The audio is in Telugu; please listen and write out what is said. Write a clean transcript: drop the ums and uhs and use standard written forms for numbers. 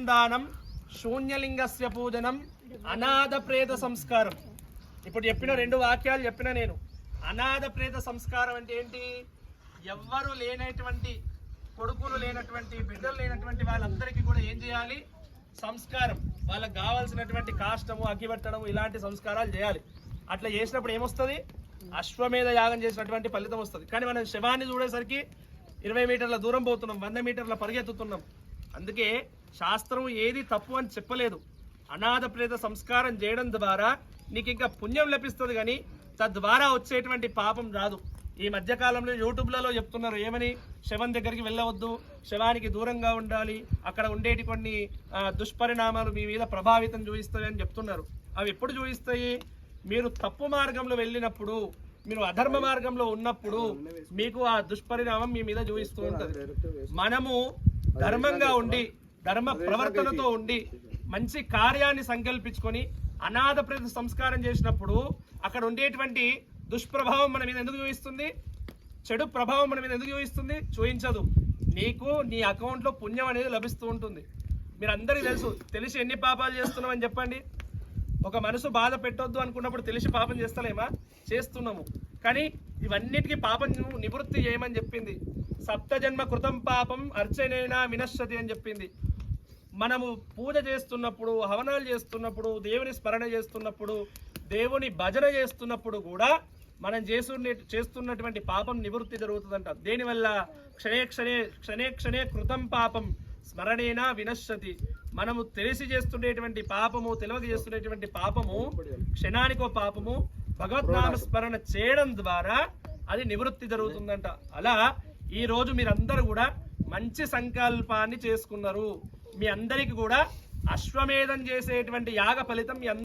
దానం, శూన్యలింగస్య పూజనం, అనాథ ప్రేత సంస్కారం. ఇప్పుడు చెప్పిన 2 వాక్యాలు చెప్పిన నేను. అనాథ ప్రేత సంస్కారం అంటే ఏంటి? ఎవ్వరు లేనటువంటి, కొడుకులు లేనటువంటి, బిడ్డలు లేనటువంటి వాళ్ళందరికీ కూడా ఏం చేయాలి? సంస్కారం. వాళ్ళకి కావాల్సినటువంటి కాష్టము, అగ్గిపెట్టడము, ఇలాంటి సంస్కారాలు చేయాలి. అట్లా చేసినప్పుడు ఏమొస్తుంది? అశ్వమేధ యాగం చేసినటువంటి ఫలితం వస్తుంది. కానీ మనం శవాన్ని చూడేసరికి 20 మీటర్ల దూరం పోతున్నాం, 100 మీటర్ల పరిగెత్తుతున్నాం. అందుకే శాస్త్రం ఏది తప్పు అని చెప్పలేదు. అనాథ ప్రేత సంస్కారం చేయడం ద్వారా నీకు ఇంకా పుణ్యం లభిస్తుంది, కానీ తద్వారా వచ్చేటువంటి పాపం రాదు. ఈ మధ్యకాలంలో యూట్యూబ్లలో చెప్తున్నారు ఏమని? శవం దగ్గరికి వెళ్ళవద్దు, శవానికి దూరంగా ఉండాలి, అక్కడ ఉండేటి కొన్ని దుష్పరిణామాలు మీ మీద ప్రభావితం చూపిస్తాయి అని చెప్తున్నారు. అవి ఎప్పుడు చూపిస్తాయి? మీరు తప్పు మార్గంలో వెళ్ళినప్పుడు, మీరు అధర్మ మార్గంలో ఉన్నప్పుడు మీకు ఆ దుష్పరిణామం మీ మీద చూపిస్తూ ఉంటుంది. మనము ధర్మంగా ఉండి, ధర్మ ప్రవర్తనతో ఉండి, మంచి కార్యాన్ని సంకల్పించుకొని అనాథ ప్రేత సంస్కారం చేసినప్పుడు అక్కడ ఉండేటువంటి దుష్ప్రభావం మన మీద ఎందుకు చూపిస్తుంది? చెడు ప్రభావం మన మీద ఎందుకు చూపిస్తుంది? చూపించదు. నీకు నీ అకౌంట్లో పుణ్యం అనేది లభిస్తూ ఉంటుంది. మీరు అందరికీ తెలుసు, తెలిసి ఎన్ని పాపాలు చేస్తున్నామని చెప్పండి. ఒక మనసు బాధ పెట్టొద్దు అనుకున్నప్పుడు తెలిసి పాపం చేస్తలేమా? చేస్తున్నాము. కానీ ఇవన్నిటికీ పాపం నివృత్తి చేయమని చెప్పింది. 7 జన్మ కృతం పాపం అర్చనేనా వినశ్యతి అని చెప్పింది. మనము పూజ చేస్తున్నప్పుడు, హవనాలు చేస్తున్నప్పుడు, దేవుని స్మరణ చేస్తున్నప్పుడు, దేవుని భజన చేస్తున్నప్పుడు కూడా మనం చేస్తున్నటువంటి పాపం నివృత్తి జరుగుతుందంట. దేనివల్ల? క్షణే క్షణే కృతం పాపం స్మరణేనా వినశ్యతి. మనము తెలిసి చేస్తుండేటువంటి పాపము, తెలియక చేస్తుండేటువంటి పాపము, క్షణానికో పాపము భగవద్నామ స్మరణ చేయడం ద్వారా అది నివృత్తి జరుగుతుందంట. అలా ఈ రోజు మీరందరూ కూడా మంచి సంకల్పాన్ని చేసుకున్నారు. మీ అందరికి కూడా అశ్వమేధం చేసేటువంటి యాగ ఫలితం